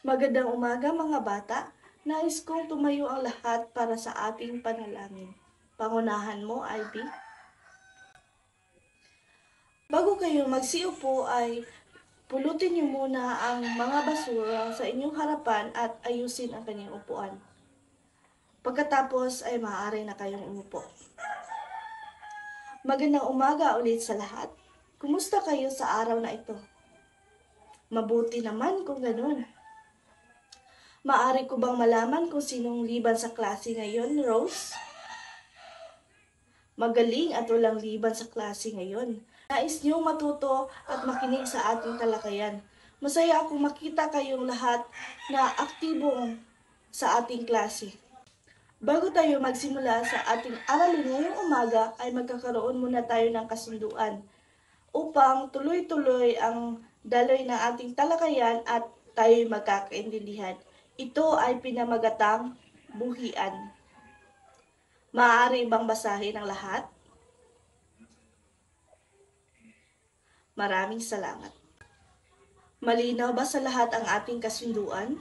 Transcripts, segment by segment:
Magandang umaga mga bata. Nais kong tumayo ang lahat para sa ating panalangin. Pangunahan mo, Ivy. Bago kayo magsiupo ay pulutin niyo muna ang mga basura sa inyong harapan at ayusin ang kanyang upuan. Pagkatapos ay maaari na kayong umupo. Magandang umaga ulit sa lahat. Kumusta kayo sa araw na ito? Mabuti naman kung ganun. Maaari ko bang malaman kung sinong liban sa klase ngayon, Rose? Magaling at walang liban sa klase ngayon. Nais niyong matuto at makinig sa ating talakayan. Masaya akong makita kayong lahat na aktibong sa ating klase. Bago tayo magsimula sa ating aralin ngayong umaga ay magkakaroon muna tayo ng kasunduan upang tuloy-tuloy ang daloy ng ating talakayan at tayo'y magkakaintindihan. Ito ay pinamagatang buhian. Maaari bang basahin ang lahat? Maraming salamat. Malinaw ba sa lahat ang ating kasunduan?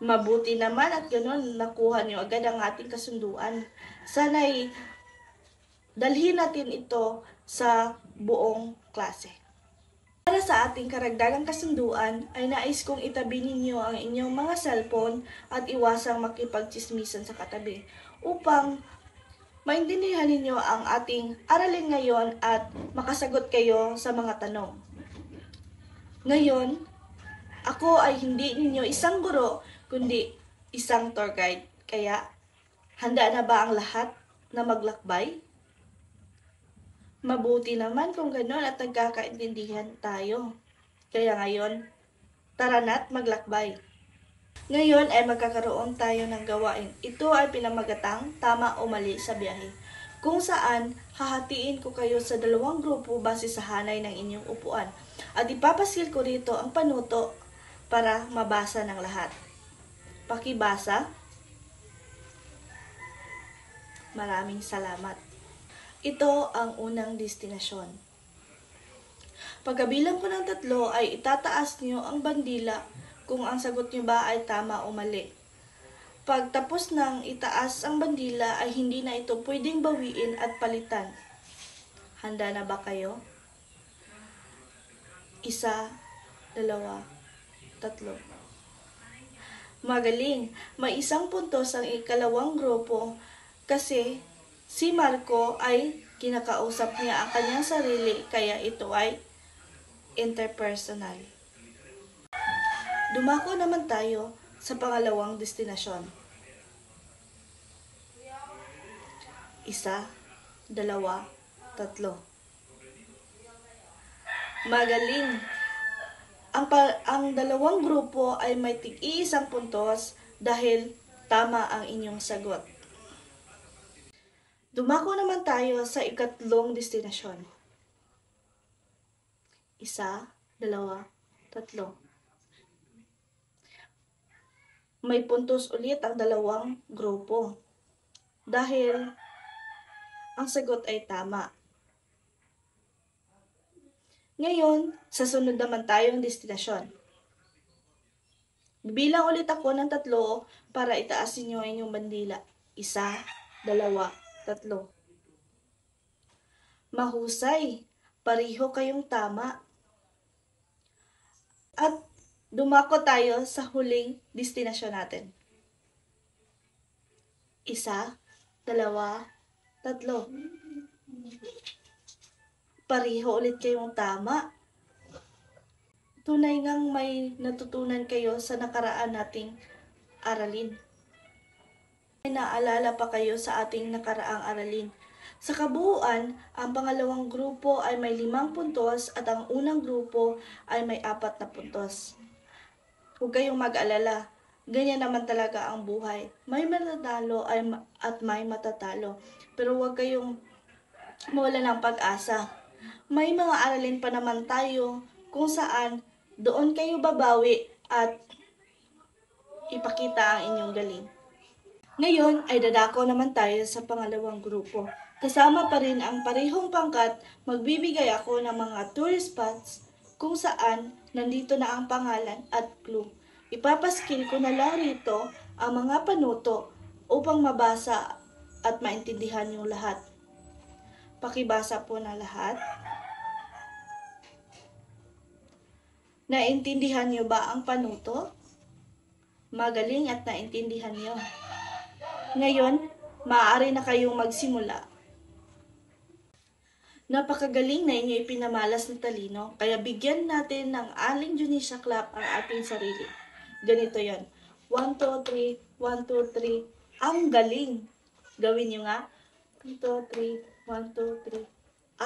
Mabuti naman at ganoon nakuha niyo agad ang ating kasunduan. Sana'y dalhin natin ito sa buong klase. Para sa ating karagdagang kasunduan ay nais kong itabi ninyo ang inyong mga cellphone at iwasang makipagtsismisan sa katabi upang maintindihan ninyo ang ating aralin ngayon at makasagot kayo sa mga tanong. Ngayon, ako ay hindi ninyo isang guro, kundi isang tour guide. Kaya, handa na ba ang lahat na maglakbay? Mabuti naman kung gano'n at nagkakaintindihan tayo. Kaya ngayon, tara na't maglakbay. Ngayon ay magkakaroon tayo ng gawain. Ito ay pinamagatang tama o mali sa biyahe, kung saan hahatiin ko kayo sa dalawang grupo base sa hanay ng inyong upuan. At ipapasil ko rito ang panuto para mabasa ng lahat. Pakibasa. Maraming salamat. Ito ang unang destinasyon. Pagkabilang ko ng 3 ay itataas niyo ang bandila kung ang sagot niyo ba ay tama o mali. Pag tapos nang itaas ang bandila ay hindi na ito pwedeng bawiin at palitan. Handa na ba kayo? 1, 2, 3. Magaling! May 1 puntos ang ikalawang grupo kasi si Marco ay kinakausap niya ang kanyang sarili kaya ito ay interpersonal. Dumako naman tayo sa pangalawang destinasyon. 1, 2, 3. Magaling! Ang dalawang grupo ay may tig-iisang puntos dahil tama ang inyong sagot. Dumako naman tayo sa ikatlong destinasyon. 1, 2, 3. May puntos ulit ang dalawang grupo dahil ang sagot ay tama. Ngayon, sa sunod naman tayong destinasyon. Bibilang ulit ako ng 3 para itaas niyo ang inyong bandila. 1, 2, 3. Mahusay, pareho kayong tama. At dumako tayo sa huling destinasyon natin. 1, 2, 3. Pareho ulit kayong tama. Tunay ngang may natutunan kayo sa nakaraan nating aralin. May naalala pa kayo sa ating nakaraang aralin. Sa kabuuan, ang pangalawang grupo ay may 5 puntos at ang unang grupo ay may 4 na puntos. Huwag kayong mag-alala. Ganyan naman talaga ang buhay. May matatalo at may matatalo. Pero huwag kayong mawala ng pag-asa. May mga aralin pa naman tayo kung saan doon kayo babawi at ipakita ang inyong galing. Ngayon ay dadako naman tayo sa pangalawang grupo. Kasama pa rin ang parehong pangkat, magbibigay ako ng mga tourist spots kung saan Nandito na ang pangalan at clue. Ipapaskil ko na lang rito ang mga panuto upang mabasa at maintindihan yung lahat. Pakibasa po na lahat. Naintindihan niyo ba ang panuto? Magaling at naintindihan niyo. Ngayon, maaari na kayong magsimula. Napakagaling na inyo ipinamalas na talino, kaya bigyan natin ng Aling Junisha clap ang ating sarili. Ganito yon. 1, 2, 3, 1, 2, 3. Ang galing! Gawin nyo nga. 1, 2, 3, 1, 2, 3.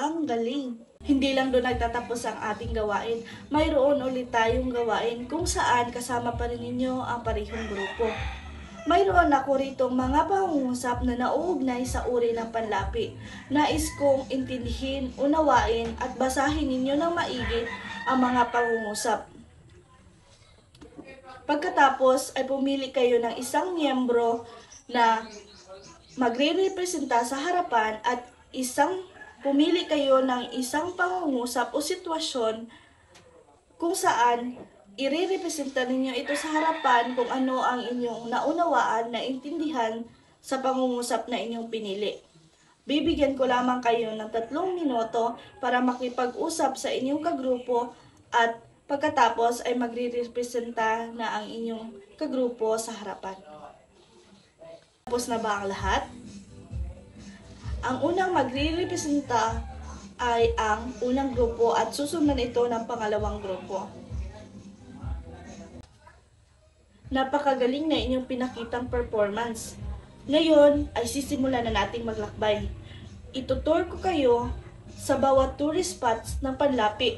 Ang galing! Hindi lang doon nagtatapos ang ating gawain. Mayroon ulit tayong gawain kung saan kasama pa rin ninyo ang parehong grupo. Mayroon ako rito mga pangungusap na nauugnay sa uri ng panlapi. Nais kong intindihin, unawain at basahin ninyo ng maigi ang mga pangungusap. Pagkatapos ay pumili kayo ng isang miyembro na magre-representa sa harapan at pumili kayo ng isang pangungusap o sitwasyon kung saan irerepresenta ninyo ito sa harapan kung ano ang inyong naunawaan, naintindihan sa pangungusap na inyong pinili. Bibigyan ko lamang kayo ng 3 minuto para makipag-usap sa inyong kagrupo at pagkatapos ay magre-representa na ang inyong kagrupo sa harapan. Tapos na ba ang lahat? Ang unang magre-representa ay ang unang grupo at susundan ito ng pangalawang grupo. Napakagaling na inyong pinakitang performance. Ngayon ay sisimulan na nating maglakbay. Itutur ko kayo sa bawat tourist spots ng panlapi.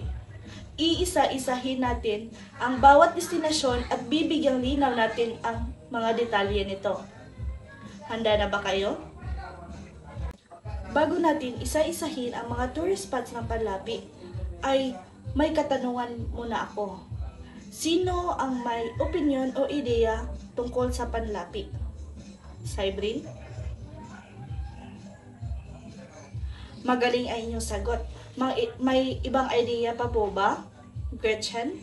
Iisa-isahin natin ang bawat destinasyon at bibigyang linaw natin ang mga detalye nito. Handa na ba kayo? Bago natin isa-isahin ang mga tourist spots ng panlapi, ay may katanungan muna ako. Sino ang may opinion o ideya tungkol sa panlapi? Cybrin? Magaling ay inyong sagot. May ibang idea pa po ba? Gretchen?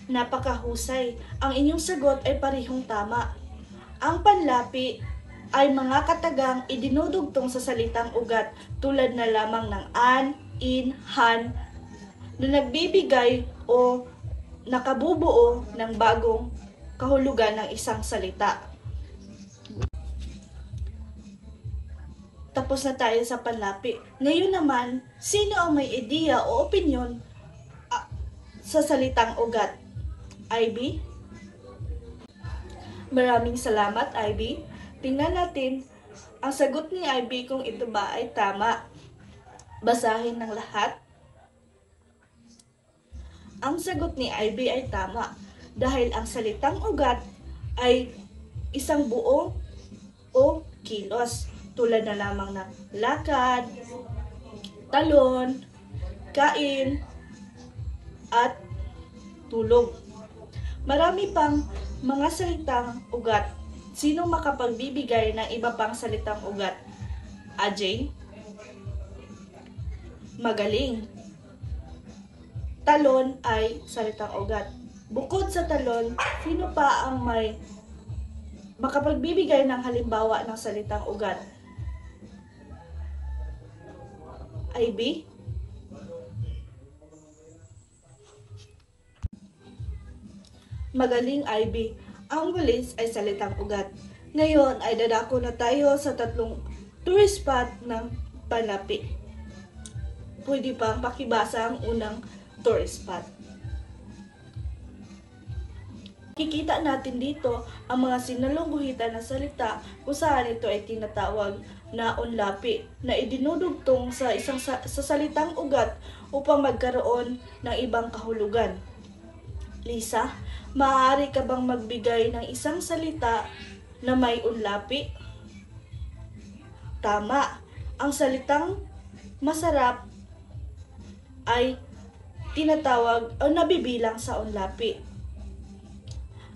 Napakahusay. Ang inyong sagot ay parehong tama. Ang panlapi ay mga katagang idinudugtong sa salitang ugat tulad na lamang ng an, in, han, na nagbibigay o nakabubuo ng bagong kahulugan ng isang salita. Tapos na tayo sa panlapi. Ngayon naman, sino ang may ideya o opinyon sa salitang ugat? Ivy? Maraming salamat, Ivy. Tingnan natin ang sagot ni Ivy kung ito ba ay tama. Basahin ng lahat. Ang sagot ni Ivy ay tama dahil ang salitang ugat ay isang buo o kilos tulad na lamang ng lakad, talon, kain, at tulog. Marami pang mga salitang ugat. Sino makapagbibigay ng iba pang salitang ugat? Ajay? Magaling. Talon ay salitang ugat. Bukod sa talon, sino pa ang may makapagbibigay ng halimbawa ng salitang ugat? Ivy? Magaling, Ivy. Ang walis ay salitang ugat. Ngayon ay dadako na tayo sa 3 tourist spot ng panlapi. Pwede pang pakibasa ang unang tourist spot. Kikita natin dito ang mga sinalungguhitan na salita kung saan ito ay tinatawag na unlapi na idinudugtong sa salitang ugat upang magkaroon ng ibang kahulugan. Lisa, maaari ka bang magbigay ng isang salita na may unlapi? Tama, ang salitang masarap ay tinatawag o nabibilang sa unlapi.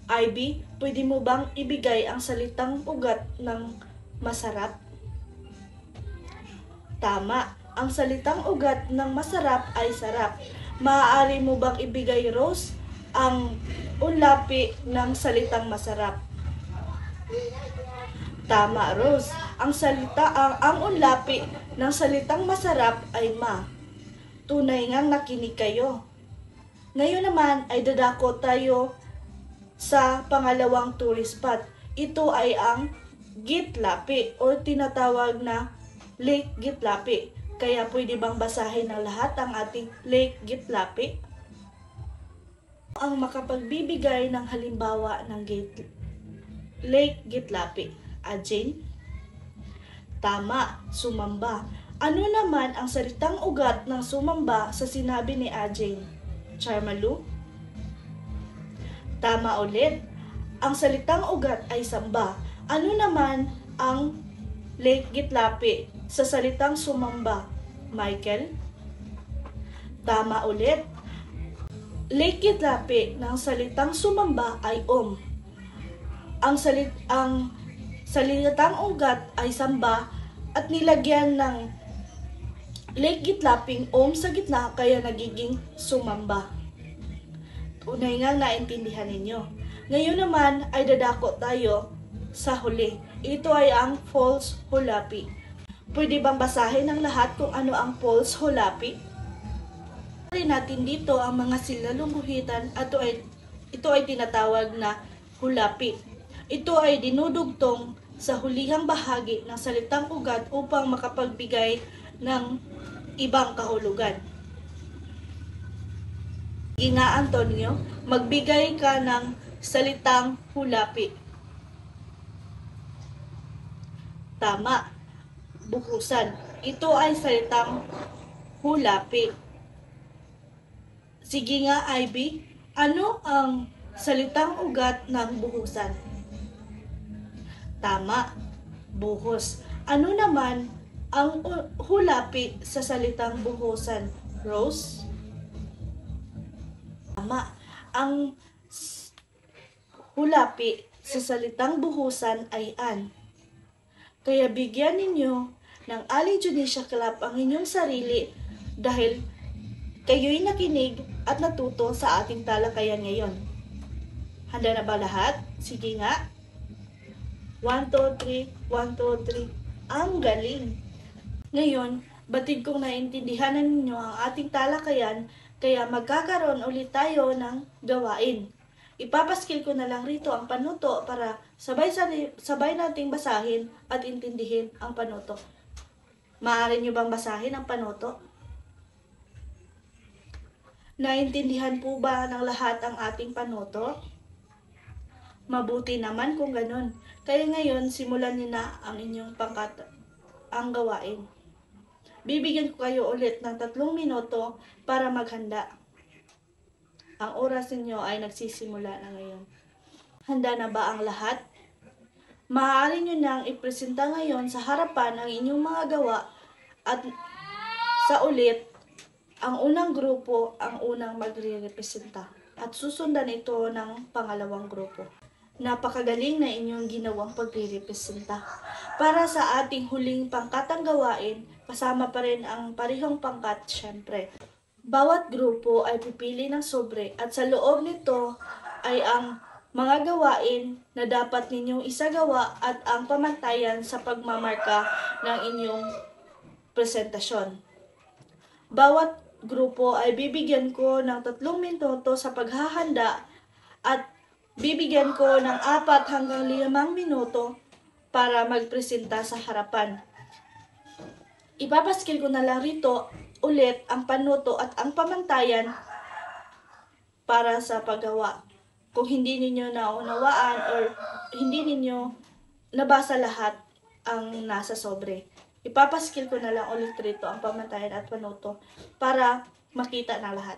Ivy, pwede mo bang ibigay ang salitang ugat ng masarap? Tama, Ang salitang ugat ng masarap ay sarap. Maaari mo bang ibigay, Rose, ang unlapi ng salitang masarap? Tama, Rose. Ang unlapi ng salitang masarap ay ma. Tunay ngang nakinig kayo. Ngayon naman ay dadako tayo sa pangalawang tourist spot. Ito ay ang Gitlapi o tinatawag na Lake Gitlapi. Kaya pwede bang basahin ng lahat ang ating Lake Gitlapi? Ang makapagbibigay ng halimbawa ng Lake Gitlapi. Ajin? Tama, sumamba. Ano naman ang salitang ugat ng sumamba sa sinabi ni Ajin? Charmalu? Tama ulit. Ang salitang ugat ay samba. Ano naman ang Lake Gitlapi sa salitang sumamba? Michael? Tama ulit. Lake Gitlapi ng salitang sumamba ay Ang salitang ugat ay samba at nilagyan ng Lake Gitlaping sa gitna kaya nagiging sumamba. Tunay nga naintindihan ninyo. Ngayon naman ay dadako tayo sa huli. Ito ay ang false hulapi. Pwede bang basahin ng lahat kung ano ang false hulapi? Rin natin dito ang mga silalong guhitan at ito ay tinatawag na hulapi. Ito ay dinudugtong sa hulihang bahagi ng salitang ugat upang makapagbigay ng ibang kahulugan. Sige nga, Antonio, magbigay ka ng salitang hulapi. Tama, buhusan. Ito ay salitang hulapi. Sige nga, Ivy, ano ang salitang ugat ng buhusan? Tama, buhos. Ano naman ang hulapi sa salitang buhusan? Rose? Tama, ang hulapi sa salitang buhusan ay an. Kaya bigyan ninyo ng Aling Junisha Clap ang inyong sarili dahil kayo'y nakinig at natuto sa ating talakayan ngayon. Handa na ba lahat? Sige nga. 1, 2, 3, 1, 2, 3. Ang galing! Ngayon, batid kong naintindihan ninyo ang ating talakayan, kaya magkakaroon ulit tayo ng gawain. Ipapaskil ko na lang rito ang panuto para sabay nating basahin at intindihin ang panuto. Maaari nyo bang basahin ang panuto? Naintindihan po ba ng lahat ang ating panuto? Mabuti naman kung ganun. Kaya ngayon, simulan niyo na ang inyong ang gawain. Bibigyan ko kayo ulit ng 3 minuto para maghanda. Ang oras ninyo ay nagsisimula na ngayon. Handa na ba ang lahat? Maaari nyo nang ipresenta ngayon sa harapan ang inyong mga gawa at sa ulit, ang unang grupo ang unang magre-representa at susundan ito ng pangalawang grupo. Napakagaling na inyong ginawang pagre-representa. Para sa ating huling pangkatang gawain, kasama pa rin ang parehong pangkat syempre. Bawat grupo ay pipili ng sobre at sa loob nito ay ang mga gawain na dapat ninyong isagawa at ang pamantayan sa pagmamarka ng inyong presentasyon. Bawat grupo ay bibigyan ko ng 3 minuto sa paghahanda at bibigyan ko ng 4 hanggang 5 minuto para magpresenta sa harapan. Ipapaskil ko na lang rito ulit ang panuto at ang pamantayan para sa paggawa. Kung hindi ninyo naunawaan or hindi ninyo nabasa lahat ang nasa sobre, ipapaskil ko na lang ulit rito ang pamantayan at panuto para makita na lahat.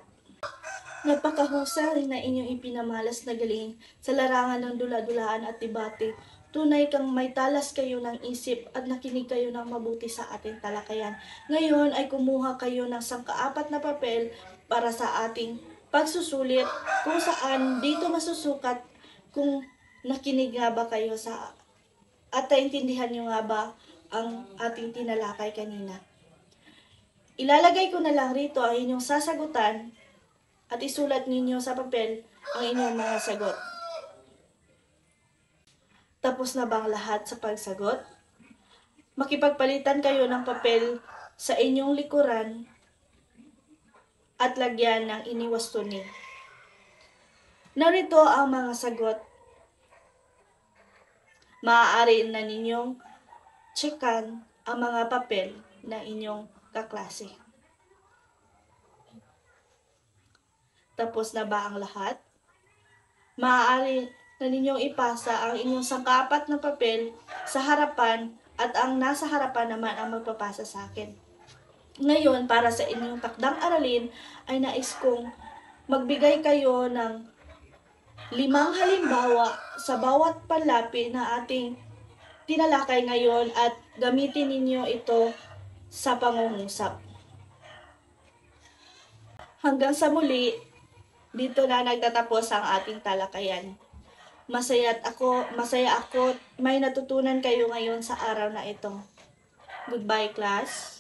Napakahusay na inyong ipinamalas na galing sa larangan ng dula-dulaan at debate. Tunay kang may talas kayo ng isip at nakinig kayo ng mabuti sa ating talakayan. Ngayon ay kumuha kayo ng 14 na papel para sa ating pagsusulit kung saan dito masusukat kung nakinig nga ba kayo at naintindihan nyo nga ba ang ating tinalakay kanina. Ilalagay ko na lang rito ang inyong sasagutan at isulat ninyo sa papel ang inyong mga sagot. Tapos na bang lahat sa pagsagot? Makipagpalitan kayo ng papel sa inyong likuran at lagyan ng iniwastuni. Narito ang mga sagot. Maaari na ninyong tsekan ang mga papel ng inyong kaklase. Tapos na ba ang lahat? Maaari na ninyong ipasa ang inyong sangkapat ng papel sa harapan at ang nasa harapan naman ang magpapasa sa akin. Ngayon, para sa inyong takdang aralin, ay nais kong magbigay kayo ng 5 halimbawa sa bawat panlapi na ating tinalakay ngayon at gamitin ninyo ito sa pangungusap. Hanggang sa muli, dito na nagtatapos ang ating talakayan. Masaya ako may natutunan kayo ngayon sa araw na ito. Goodbye, class.